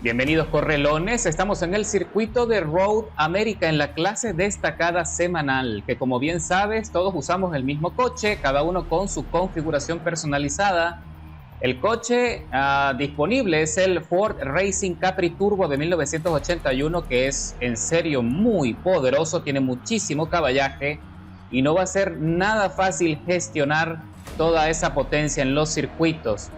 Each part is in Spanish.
Bienvenidos correlones, estamos en el circuito de Road America en la clase destacada semanal, que como bien sabes todos usamos el mismo coche, cada uno con su configuración personalizada. El coche disponible es el Ford Racing Capri Turbo de 1981, que es en serio muy poderoso, tiene muchísimo caballaje y no va a ser nada fácil gestionar toda esa potencia en los circuitos.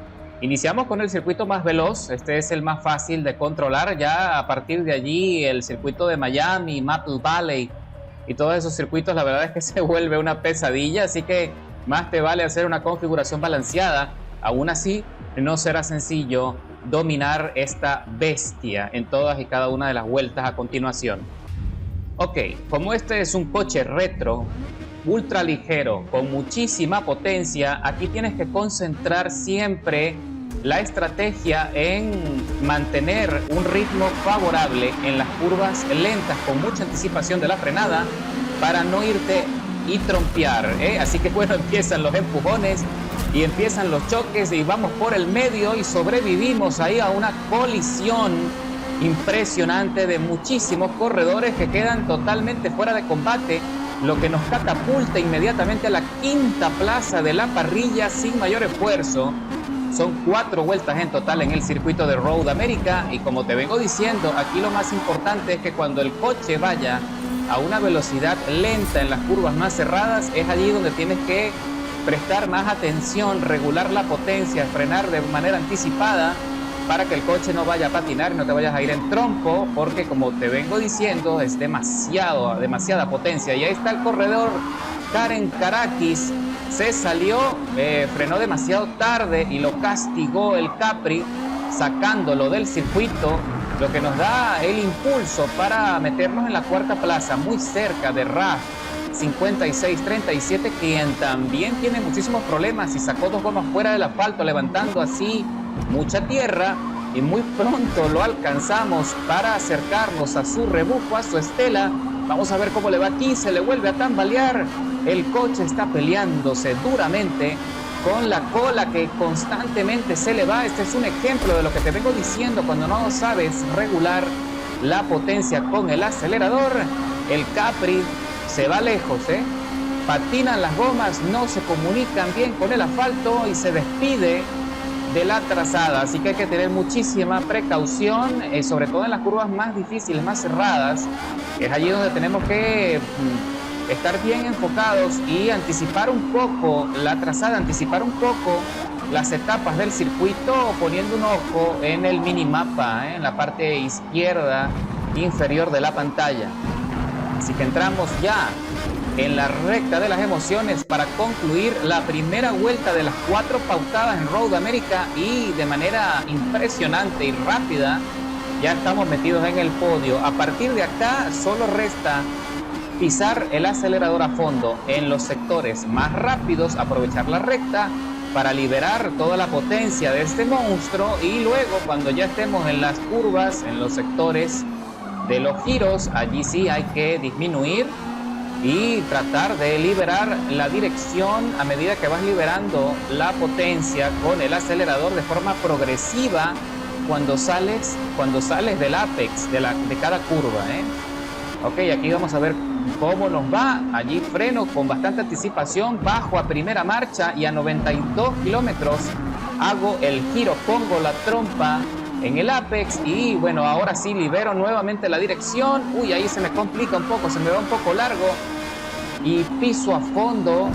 Iniciamos con el circuito más veloz, este es el más fácil de controlar. Ya a partir de allí el circuito de Miami, Maple Valley y todos esos circuitos, la verdad es que se vuelve una pesadilla, así que más te vale hacer una configuración balanceada. Aún así, no será sencillo dominar esta bestia en todas y cada una de las vueltas a continuación. Ok, como este es un coche retro, ultra ligero, con muchísima potencia, aquí tienes que concentrar siempre la estrategia en mantener un ritmo favorable en las curvas lentas con mucha anticipación de la frenada para no irte y trompear, Así que bueno, empiezan los empujones y empiezan los choques y vamos por el medio y sobrevivimos ahí a una colisión impresionante de muchísimos corredores que quedan totalmente fuera de combate, lo que nos catapulta inmediatamente a la quinta plaza de la parrilla sin mayor esfuerzo. Son 4 vueltas en total en el circuito de Road America y como te vengo diciendo, aquí lo más importante es que cuando el coche vaya a una velocidad lenta en las curvas más cerradas, es allí donde tienes que prestar más atención, regular la potencia, frenar de manera anticipada para que el coche no vaya a patinar y no te vayas a ir en trompo, porque como te vengo diciendo es demasiada potencia. Y ahí está el corredor Karen Karakis, se salió, frenó demasiado tarde y lo castigó el Capri sacándolo del circuito, lo que nos da el impulso para meternos en la cuarta plaza, muy cerca de RAF 5637, quien también tiene muchísimos problemas y sacó 2 gomas fuera del asfalto, levantando así mucha tierra, y muy pronto lo alcanzamos para acercarnos a su rebufo, a su estela. Vamos a ver cómo le va aquí, se le vuelve a tambalear, el coche está peleándose duramente con la cola que constantemente se le va. Este es un ejemplo de lo que te vengo diciendo cuando no sabes regular la potencia con el acelerador. El Capri se va lejos, patinan las gomas, no se comunican bien con el asfalto y se despide de la trazada, así que hay que tener muchísima precaución, sobre todo en las curvas más difíciles, más cerradas. Es allí donde tenemos que estar bien enfocados y anticipar un poco la trazada, anticipar un poco las etapas del circuito, poniendo un ojo en el minimapa, en la parte izquierda inferior de la pantalla. Así que entramos ya en la recta de las emociones para concluir la primera vuelta de las 4 pautadas en Road America, y de manera impresionante y rápida ya estamos metidos en el podio. A partir de acá solo resta pisar el acelerador a fondo en los sectores más rápidos, aprovechar la recta para liberar toda la potencia de este monstruo, y luego cuando ya estemos en las curvas, en los sectores de los giros, allí sí hay que disminuir y tratar de liberar la dirección a medida que vas liberando la potencia con el acelerador de forma progresiva cuando sales del apex de cada curva, Ok, aquí vamos a ver cómo nos va. Allí freno con bastante anticipación, bajo a primera marcha y a 92 kilómetros hago el giro, pongo la trompa en el apex y bueno, ahora sí libero nuevamente la dirección. Uy, ahí se me complica un poco, se me va un poco largo y piso a fondo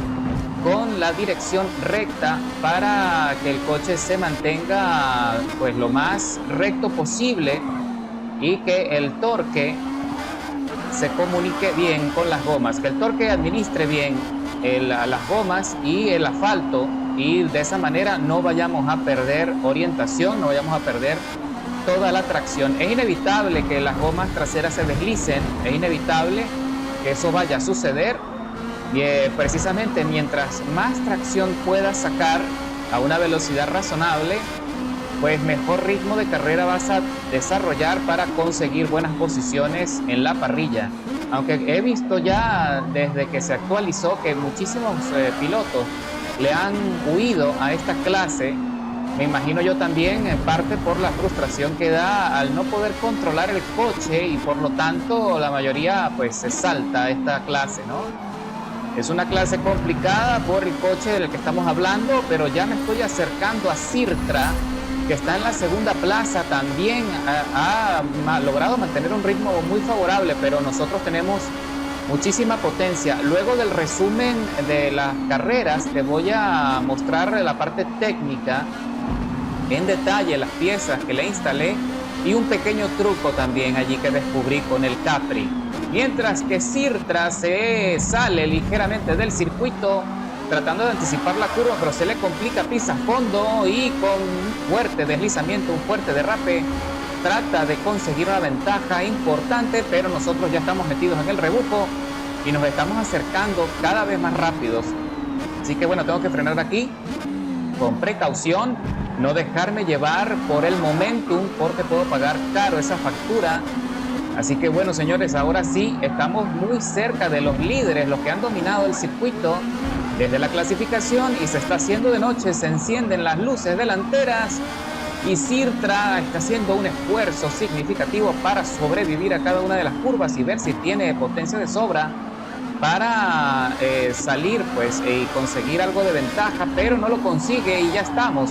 con la dirección recta para que el coche se mantenga pues lo más recto posible y que el torque se comunique bien con las gomas, que el torque administre bien las gomas y el asfalto, y de esa manera no vayamos a perder orientación, no vayamos a perder toda la tracción. Es inevitable que las gomas traseras se deslicen, es inevitable que eso vaya a suceder, y precisamente mientras más tracción puedas sacar a una velocidad razonable, pues mejor ritmo de carrera vas a desarrollar para conseguir buenas posiciones en la parrilla. Aunque he visto ya desde que se actualizó que muchísimos pilotos le han huido a esta clase Me imagino yo también, en parte por la frustración que da al no poder controlar el coche y por lo tanto la mayoría pues se salta esta clase, ¿no? Es una clase complicada por el coche del que estamos hablando, pero ya me estoy acercando a Sirtra, que está en la segunda plaza, también ha logrado mantener un ritmo muy favorable, pero nosotros tenemos muchísima potencia. Luego del resumen de las carreras, te voy a mostrar la parte técnica en detalle, las piezas que le instalé y un pequeño truco también allí que descubrí con el Capri. Mientras que Sirtra se sale ligeramente del circuito, tratando de anticipar la curva, pero se le complica, pisa fondo y con un fuerte deslizamiento, un fuerte derrape, trata de conseguir una ventaja importante, pero nosotros ya estamos metidos en el rebufo y nos estamos acercando cada vez más rápidos. Así que bueno, tengo que frenar aquí con precaución, no dejarme llevar por el momentum porque puedo pagar caro esa factura. Así que bueno, señores, ahora sí estamos muy cerca de los líderes, los que han dominado el circuito desde la clasificación, y se está haciendo de noche, se encienden las luces delanteras y Sirtra está haciendo un esfuerzo significativo para sobrevivir a cada una de las curvas y ver si tiene potencia de sobra para salir pues y conseguir algo de ventaja, pero no lo consigue y ya estamos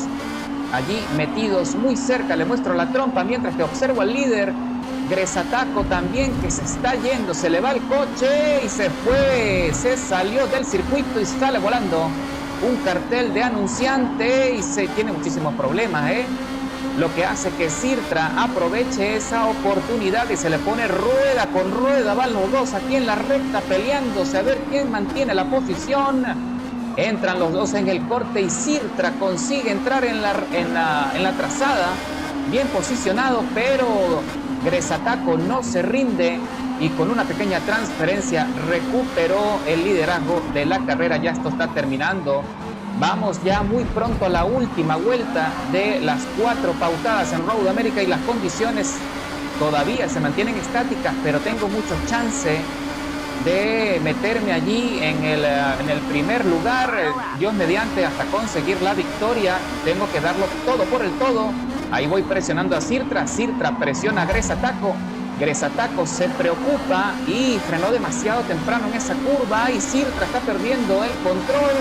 allí metidos muy cerca. Le muestro la trompa mientras que observo al líder Gresataco también, que se está yendo, se le va el coche y se fue, se salió del circuito y sale volando un cartel de anunciante y se tiene muchísimos problemas, lo que hace que Sirtra aproveche esa oportunidad y se le pone rueda con rueda. Van los dos aquí en la recta peleándose a ver quién mantiene la posición. Entran los dos en el corte y Sirtra consigue entrar en la trazada, bien posicionado, pero Gresataco no se rinde y con una pequeña transferencia recuperó el liderazgo de la carrera. Ya esto está terminando. Vamos ya muy pronto a la última vuelta de las 4 pautadas en Road America y las condiciones todavía se mantienen estáticas, pero tengo mucho chance de meterme allí en el primer lugar, Dios mediante, hasta conseguir la victoria. Tengo que darlo todo por el todo. Ahí voy presionando a Sirtra, Sirtra presiona a Gresataco, Gresataco se preocupa y frenó demasiado temprano en esa curva y Sirtra está perdiendo el control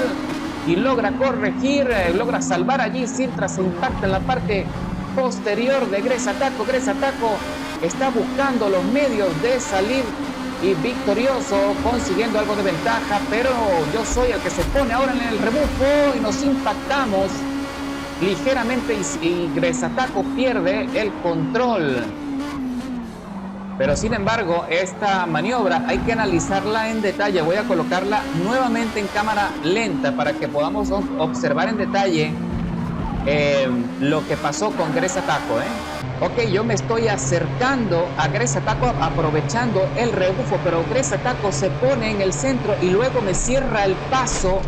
y logra corregir, logra salvar allí. Sirtra se impacta en la parte posterior de Gresataco. Gresataco está buscando los medios de salir y victorioso, consiguiendo algo de ventaja, pero yo soy el que se pone ahora en el rebufo y nos impactamos ligeramente y Gresataco pierde el control. Pero sin embargo, esta maniobra hay que analizarla en detalle. Voy a colocarla nuevamente en cámara lenta para que podamos observar en detalle lo que pasó con Gresataco, Ok, yo me estoy acercando a Gresataco aprovechando el rebufo, pero Gresataco se pone en el centro y luego me cierra el paso,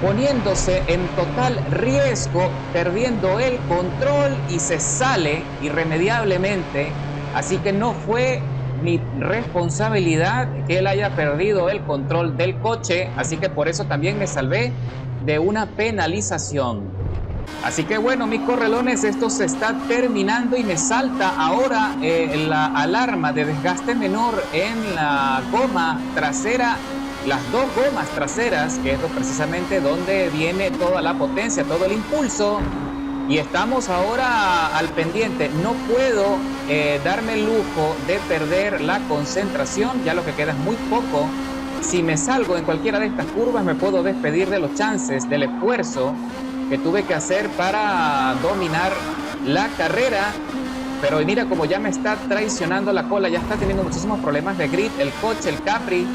poniéndose en total riesgo, perdiendo el control y se sale irremediablemente. Así que no fue mi responsabilidad que él haya perdido el control del coche, así que por eso también me salvé de una penalización. Así que bueno, mis correlones, esto se está terminando y me salta ahora la alarma de desgaste menor en la goma trasera, las dos gomas traseras, que es precisamente donde viene toda la potencia, todo el impulso. Y estamos ahora al pendiente. No puedo darme el lujo de perder la concentración, ya lo que queda es muy poco. Si me salgo en cualquiera de estas curvas me puedo despedir de los chances, del esfuerzo que tuve que hacer para dominar la carrera. Pero mira como ya me está traicionando la cola, ya está teniendo muchísimos problemas de grip el coche, el Capri,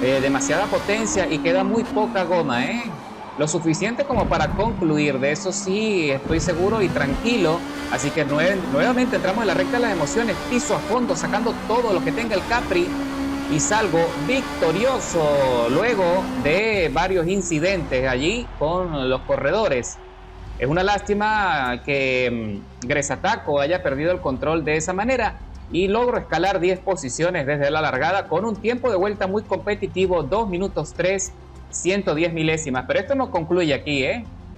demasiada potencia y queda muy poca goma, lo suficiente como para concluir, de eso sí estoy seguro y tranquilo. Así que nuevamente entramos en la recta de las emociones, piso a fondo, sacando todo lo que tenga el Capri y salgo victorioso luego de varios incidentes allí con los corredores. Es una lástima que Gresataco haya perdido el control de esa manera y logro escalar 10 posiciones desde la largada con un tiempo de vuelta muy competitivo, 2 minutos 3, 110 milésimas. Pero esto no concluye aquí,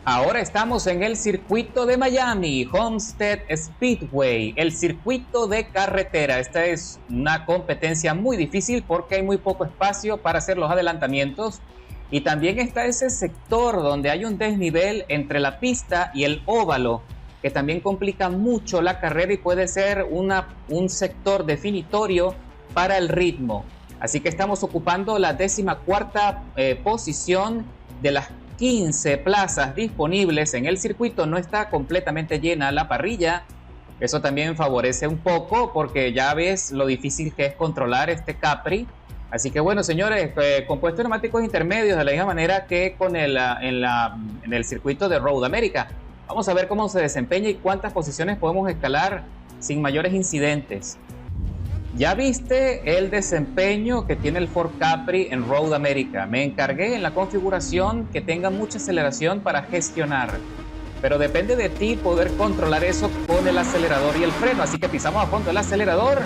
Ahora estamos en el circuito de Miami, Homestead Speedway, el circuito de carretera. Esta es una competencia muy difícil porque hay muy poco espacio para hacer los adelantamientos. Y también está ese sector donde hay un desnivel entre la pista y el óvalo, que también complica mucho la carrera y puede ser un sector definitorio para el ritmo. Así que estamos ocupando la 14ª posición de las 15 plazas disponibles en el circuito. No está completamente llena la parrilla. Eso también favorece un poco porque ya ves lo difícil que es controlar este Capri. Así que bueno, señores, compuestos neumáticos intermedios de la misma manera que en el circuito de Road America. Vamos a ver cómo se desempeña y cuántas posiciones podemos escalar sin mayores incidentes. Ya viste el desempeño que tiene el Ford Capri en Road America. Me encargué en la configuración que tenga mucha aceleración para gestionar. Pero depende de ti poder controlar eso con el acelerador y el freno. Así que pisamos a fondo el acelerador.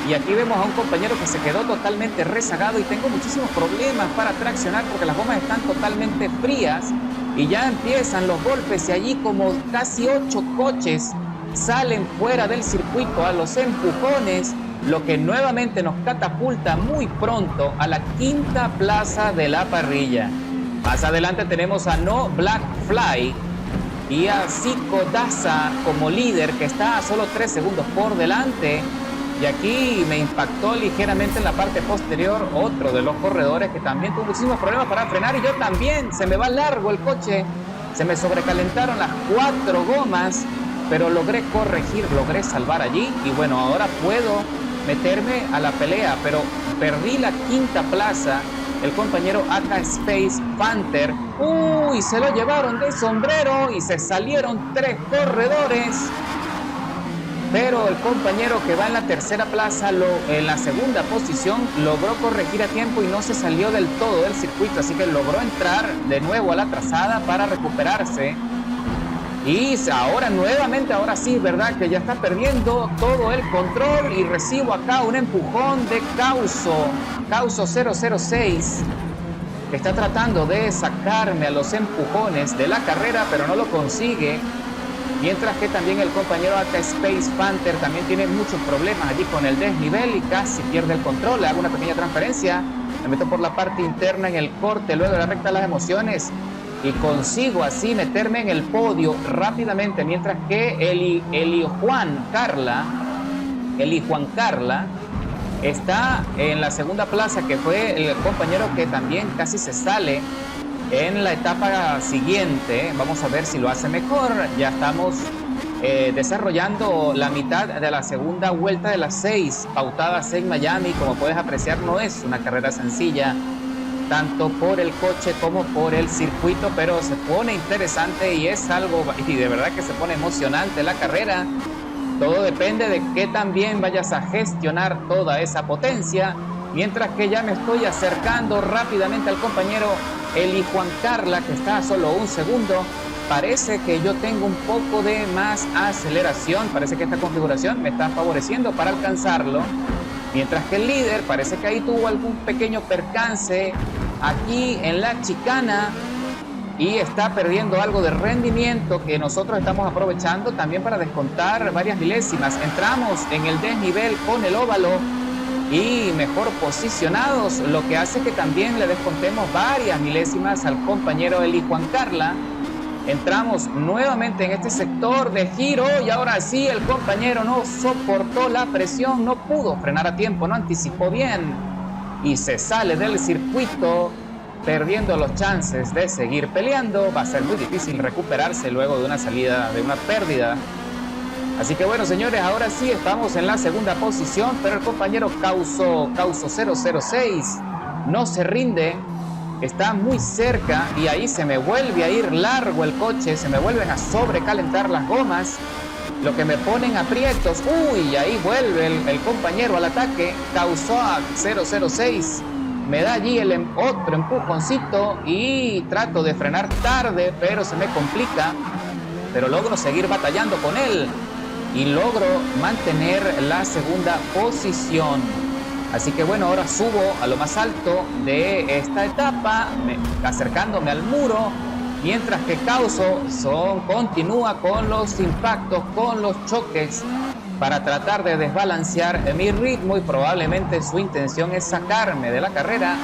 Y aquí vemos a un compañero que se quedó totalmente rezagado. Y tengo muchísimos problemas para traccionar porque las gomas están totalmente frías. Y ya empiezan los golpes y allí como casi 8 coches salen fuera del circuito a los empujones, lo que nuevamente nos catapulta muy pronto a la 5ª plaza de la parrilla. Más adelante tenemos a No Black Fly y a Zico Daza como líder, que está a solo 3 segundos por delante. Y aquí me impactó ligeramente en la parte posterior otro de los corredores que también tuvo muchísimos problemas para frenar, y yo también. Se me va largo el coche, se me sobrecalentaron las 4 gomas, pero logré corregir, logré salvar allí. Y bueno, ahora puedo meterme a la pelea, pero perdí la 5ª plaza. El compañero AK Space Panther, uy, se lo llevaron de sombrero y se salieron 3 corredores. Pero el compañero que va en la 3ª plaza, en la 2ª posición, logró corregir a tiempo y no se salió del todo del circuito, así que logró entrar de nuevo a la trazada para recuperarse. Y ahora nuevamente, ahora sí, verdad que ya está perdiendo todo el control, y recibo acá un empujón de Causo 006, que está tratando de sacarme a los empujones de la carrera, pero no lo consigue. Mientras que también el compañero AK Space Panther también tiene muchos problemas allí con el desnivel y casi pierde el control. Le hago una pequeña transferencia, me meto por la parte interna en el corte, luego de la recta de las emociones, y consigo así meterme en el podio rápidamente, mientras que Eli Juan Carla está en la 2ª plaza, que fue el compañero que también casi se sale en la etapa siguiente. Vamos a ver si lo hace mejor. Ya estamos desarrollando la mitad de la 2ª vuelta de las 6 pautadas en Miami. Como puedes apreciar, no es una carrera sencilla, tanto por el coche como por el circuito, pero se pone interesante y es algo, y de verdad que se pone emocionante la carrera. Todo depende de que también vayas a gestionar toda esa potencia. Mientras que ya me estoy acercando rápidamente al compañero Eli Juan Carla, que está a solo 1 segundo. Parece que yo tengo un poco de más aceleración, parece que esta configuración me está favoreciendo para alcanzarlo. Mientras que el líder parece que ahí tuvo algún pequeño percance aquí en la chicana y está perdiendo algo de rendimiento, que nosotros estamos aprovechando también para descontar varias milésimas. Entramos en el desnivel con el óvalo y mejor posicionados, lo que hace que también le descontemos varias milésimas al compañero Eli Juan Carla. Entramos nuevamente en este sector de giro y ahora sí el compañero no soportó la presión, no pudo frenar a tiempo, no anticipó bien y se sale del circuito, perdiendo los chances de seguir peleando. Va a ser muy difícil recuperarse luego de una salida, de una pérdida. Así que bueno, señores, ahora sí estamos en la 2ª posición, pero el compañero Causo 006 no se rinde. Está muy cerca y ahí se me vuelve a ir largo el coche, se me vuelven a sobrecalentar las gomas, lo que me ponen aprietos. Uy, ahí vuelve el compañero al ataque. Causo 006 me da allí otro empujoncito y trato de frenar tarde, pero se me complica, pero logro seguir batallando con él y logro mantener la 2ª posición. Así que bueno, ahora subo a lo más alto de esta etapa, acercándome al muro, mientras que Kauso continúa con los impactos, con los choques, para tratar de desbalancear mi ritmo, y probablemente su intención es sacarme de la carrera.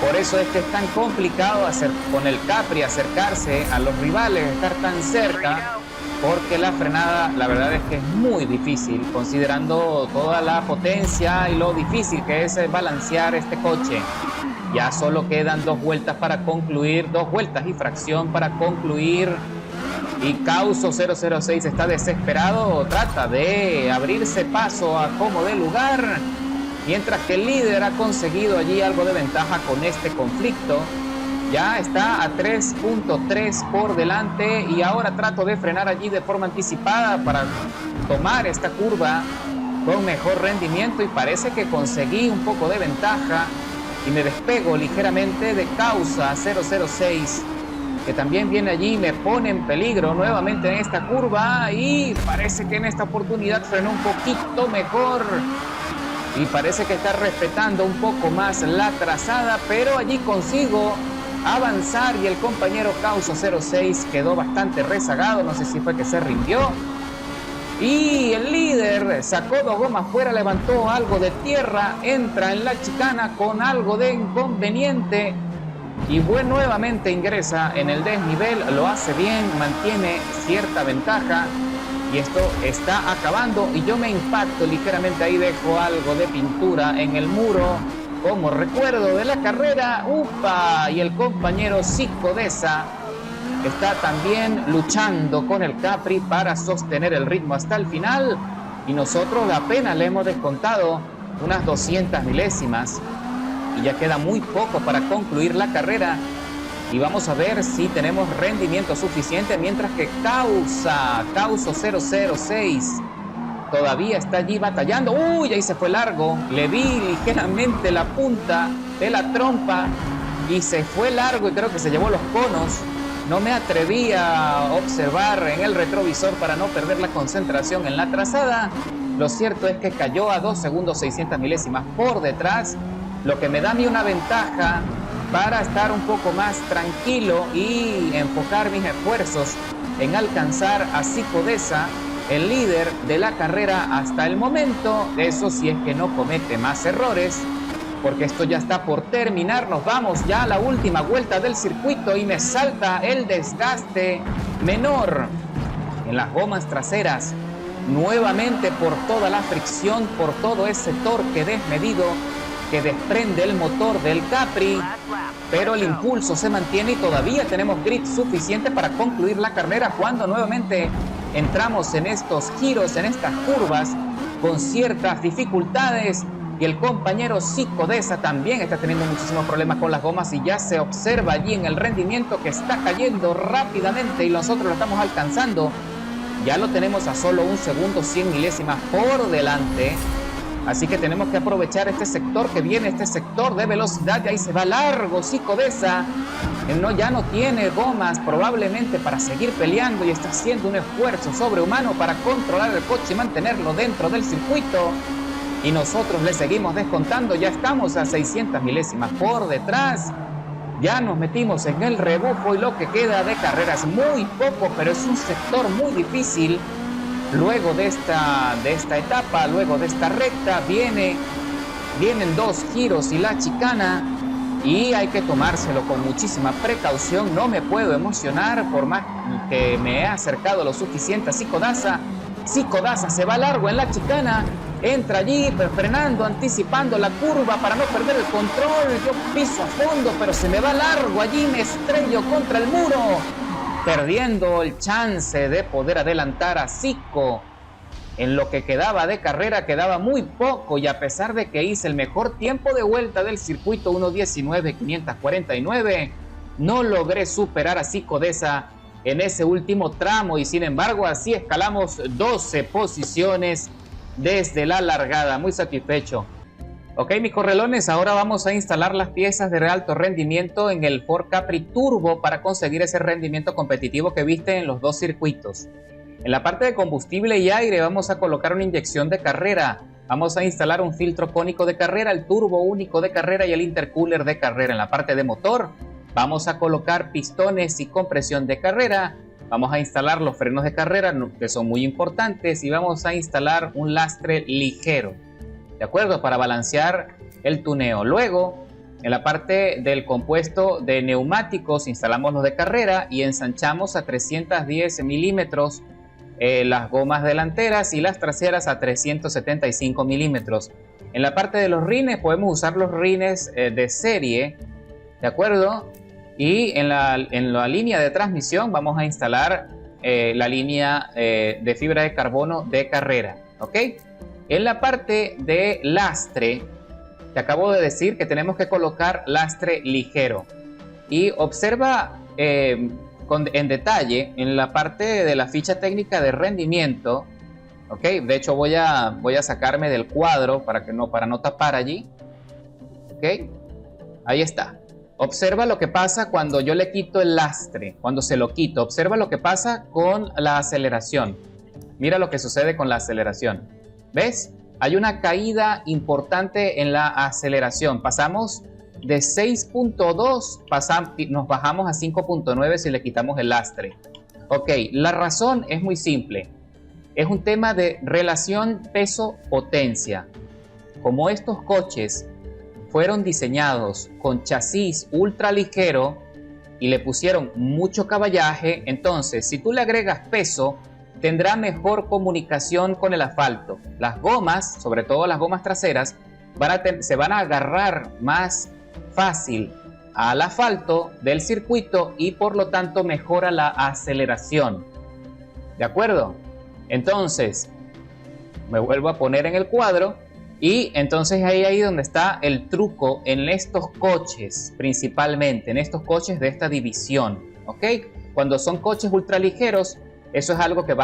Por eso es que es tan complicado con el Capri acercarse a los rivales, estar tan cerca, porque la frenada, la verdad es que es muy difícil, considerando toda la potencia y lo difícil que es balancear este coche. Ya solo quedan 2 vueltas para concluir, 2 vueltas y fracción para concluir. Y Kauso 006 está desesperado, trata de abrirse paso a como de lugar, mientras que el líder ha conseguido allí algo de ventaja con este conflicto. Ya está a 3.3 por delante, y ahora trato de frenar allí de forma anticipada para tomar esta curva con mejor rendimiento, y parece que conseguí un poco de ventaja y me despego ligeramente de Causa 006, que también viene allí y me pone en peligro nuevamente en esta curva, y parece que en esta oportunidad frenó un poquito mejor y parece que está respetando un poco más la trazada, pero allí consigo avanzar y el compañero Causo 06 quedó bastante rezagado, no sé si fue que se rindió. Y el líder sacó 2 gomas fuera, levantó algo de tierra, entra en la chicana con algo de inconveniente y nuevamente ingresa en el desnivel, lo hace bien, mantiene cierta ventaja y esto está acabando, y yo me impacto ligeramente, ahí dejo algo de pintura en el muro como recuerdo de la carrera. ¡Upa! Y el compañero Psicodesa está también luchando con el Capri para sostener el ritmo hasta el final, y nosotros apenas le hemos descontado unas 200 milésimas y ya queda muy poco para concluir la carrera, y vamos a ver si tenemos rendimiento suficiente, mientras que Causo 006 todavía está allí batallando. ¡Uy! Ahí se fue largo, le vi ligeramente la punta de la trompa y se fue largo, y creo que se llevó los conos. No me atreví a observar en el retrovisor para no perder la concentración en la trazada. Lo cierto es que cayó a 2 segundos 600 milésimas por detrás, lo que me da a mí una ventaja para estar un poco más tranquilo y enfocar mis esfuerzos en alcanzar a Psicodesa, el líder de la carrera hasta el momento. Eso si es que no comete más errores, porque esto ya está por terminar. Nos vamos ya a la última vuelta del circuito y me salta el desgaste menor en las gomas traseras, nuevamente por toda la fricción, por todo ese torque desmedido que desprende el motor del Capri, pero el impulso se mantiene y todavía tenemos grip suficiente para concluir la carrera, cuando nuevamente entramos en estos giros, en estas curvas con ciertas dificultades, y el compañero Psicodesa también está teniendo muchísimos problemas con las gomas, y ya se observa allí en el rendimiento que está cayendo rápidamente y nosotros lo estamos alcanzando. Ya lo tenemos a solo 1 segundo 100 milésimas por delante, así que tenemos que aprovechar este sector que viene, este sector de velocidad. Y ahí se va largo Psicodesa, ya no tiene gomas probablemente para seguir peleando, y está haciendo un esfuerzo sobrehumano para controlar el coche y mantenerlo dentro del circuito, y nosotros le seguimos descontando. Ya estamos a 600 milésimas por detrás, ya nos metimos en el rebufo, y lo que queda de carrera es muy poco, pero es un sector muy difícil. Luego de esta etapa, luego de esta recta, vienen 2 giros y la chicana, y hay que tomárselo con muchísima precaución. No me puedo emocionar por más que me he acercado lo suficiente a Psicodesa. Psicodesa se va largo en la chicana, entra allí frenando, anticipando la curva para no perder el control. Yo piso a fondo, pero se me va largo allí, me estrello contra el muro, perdiendo el chance de poder adelantar a Psico. En lo que quedaba de carrera quedaba muy poco, y a pesar de que hice el mejor tiempo de vuelta del circuito, 1:19.549, no logré superar a Psicodesa en ese último tramo, y sin embargo así escalamos 12 posiciones desde la largada. Muy satisfecho. Ok, mis correlones, ahora vamos a instalar las piezas de alto rendimiento en el Ford Capri Turbo para conseguir ese rendimiento competitivo que viste en los 2 circuitos. En la parte de combustible y aire vamos a colocar una inyección de carrera, vamos a instalar un filtro cónico de carrera, el turbo único de carrera y el intercooler de carrera. En la parte de motor Vamos a colocar pistones y compresión de carrera. Vamos a instalar los frenos de carrera, que son muy importantes, y vamos a instalar un lastre ligero, ¿de acuerdo? Para balancear el tuneo. Luego, en la parte del compuesto de neumáticos, instalamos los de carrera y ensanchamos a 310 milímetros las gomas delanteras y las traseras a 375 milímetros. En la parte de los rines podemos usar los rines de serie, ¿de acuerdo? Y en la línea de transmisión vamos a instalar la línea de fibra de carbono de carrera, ¿ok? En la parte de lastre, te acabo de decir que tenemos que colocar lastre ligero. Y observa en detalle en la parte de la ficha técnica de rendimiento, ¿ok? De hecho voy a sacarme del cuadro para no tapar allí, ¿ok? Ahí está. Observa lo que pasa cuando yo le quito el lastre, cuando se lo quito. Observa lo que pasa con la aceleración. Mira lo que sucede con la aceleración. ¿Ves? Hay una caída importante en la aceleración. Pasamos de 6.2, nos bajamos a 5.9 si le quitamos el lastre. Ok, la razón es muy simple. Es un tema de relación peso-potencia. Como estos coches fueron diseñados con chasis ultra ligero y le pusieron mucho caballaje, entonces si tú le agregas peso, tendrá mejor comunicación con el asfalto. Las gomas, sobre todo las gomas traseras, se van a agarrar más fácil al asfalto del circuito y por lo tanto mejora la aceleración. ¿De acuerdo? Entonces, me vuelvo a poner en el cuadro. Y entonces ahí donde está el truco en estos coches, principalmente en estos coches de esta división, ¿ok? Cuando son coches ultraligeros, eso es algo que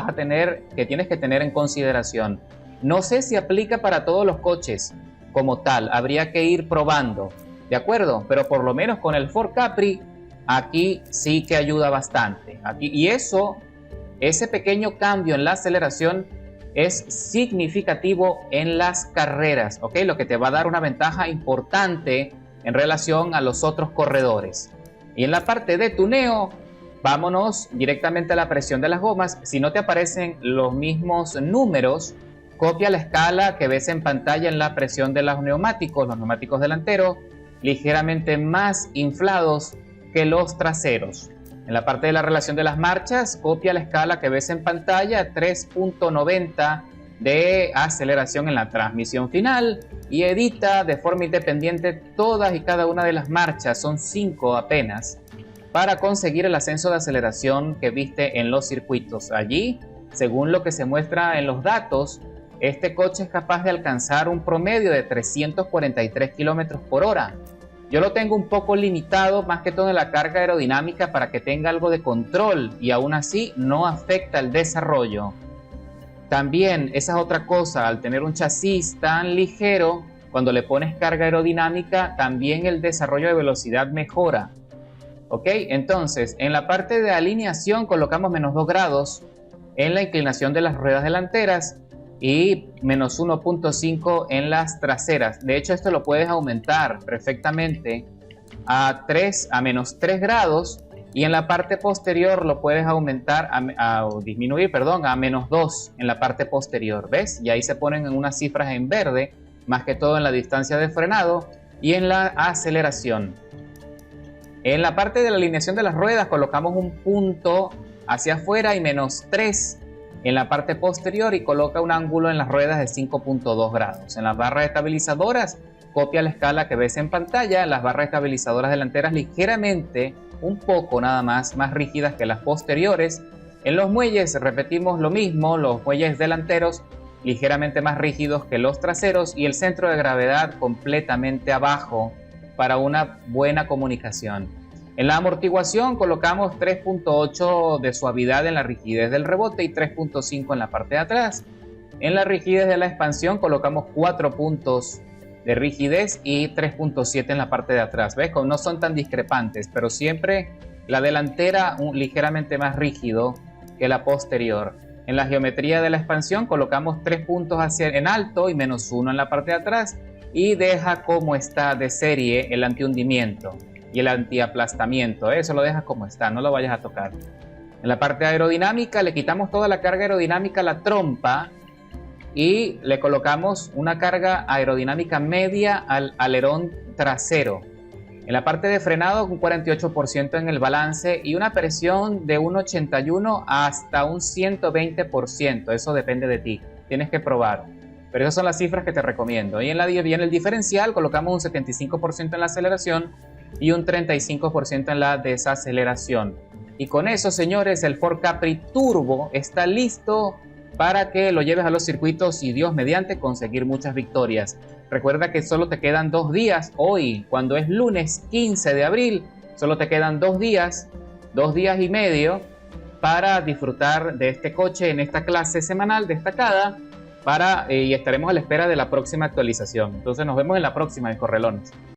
tienes que tener en consideración. No sé si aplica para todos los coches como tal, habría que ir probando, ¿de acuerdo? Pero por lo menos con el Ford Capri, aquí sí que ayuda bastante. Y ese pequeño cambio en la aceleración es significativo en las carreras, ¿ok? Lo que te va a dar una ventaja importante en relación a los otros corredores. Y en la parte de tuneo, vámonos directamente a la presión de las gomas. Si no te aparecen los mismos números, copia la escala que ves en pantalla en la presión de los neumáticos delanteros, ligeramente más inflados que los traseros. En la parte de la relación de las marchas, copia la escala que ves en pantalla, 3.90 de aceleración en la transmisión final y edita de forma independiente todas y cada una de las marchas, son 5 apenas, para conseguir el ascenso de aceleración que viste en los circuitos. Allí, según lo que se muestra en los datos, este coche es capaz de alcanzar un promedio de 343 km por hora. Yo lo tengo un poco limitado, más que todo en la carga aerodinámica, para que tenga algo de control y aún así no afecta el desarrollo. También, esa es otra cosa, al tener un chasis tan ligero, cuando le pones carga aerodinámica, también el desarrollo de velocidad mejora. ¿Ok? Entonces, en la parte de alineación colocamos menos 2 grados en la inclinación de las ruedas delanteras y menos 1.5 en las traseras. De hecho, esto lo puedes aumentar perfectamente a menos 3 grados y en la parte posterior lo puedes aumentar disminuir a menos 2 en la parte posterior, ¿ves? Y ahí se ponen en unas cifras en verde, más que todo en la distancia de frenado y en la aceleración. En la parte de la alineación de las ruedas colocamos un punto hacia afuera y menos 3 en la parte posterior y coloca un ángulo en las ruedas de 5.2 grados. En las barras estabilizadoras, copia la escala que ves en pantalla. Las barras estabilizadoras delanteras ligeramente, un poco nada más rígidas que las posteriores. En los muelles repetimos lo mismo, los muelles delanteros ligeramente más rígidos que los traseros y el centro de gravedad completamente abajo para una buena comunicación. En la amortiguación colocamos 3.8 de suavidad en la rigidez del rebote y 3.5 en la parte de atrás. En la rigidez de la expansión colocamos 4 puntos de rigidez y 3.7 en la parte de atrás. ¿Ves? No son tan discrepantes, pero siempre la delantera ligeramente más rígido que la posterior. En la geometría de la expansión colocamos 3 puntos en alto y menos 1 en la parte de atrás y deja como está de serie el antihundimiento. y el antiaplastamiento. Eso lo dejas como está, no lo vayas a tocar. En la parte aerodinámica le quitamos toda la carga aerodinámica a la trompa y le colocamos una carga aerodinámica media al alerón trasero. En la parte de frenado, un 48% en el balance y una presión de un 81 hasta un 120%. Eso depende de ti. Tienes que probar. Pero esas son las cifras que te recomiendo. Y en el diferencial colocamos un 75% en la aceleración y un 35% en la desaceleración. Y con eso, señores, el Ford Capri Turbo está listo para que lo lleves a los circuitos y, Dios mediante, conseguir muchas victorias. Recuerda que solo te quedan 2 días. Hoy, cuando es lunes 15 de abril, solo te quedan 2 días y medio para disfrutar de este coche en esta clase semanal destacada y estaremos a la espera de la próxima actualización. Entonces nos vemos en la próxima, mis correlones.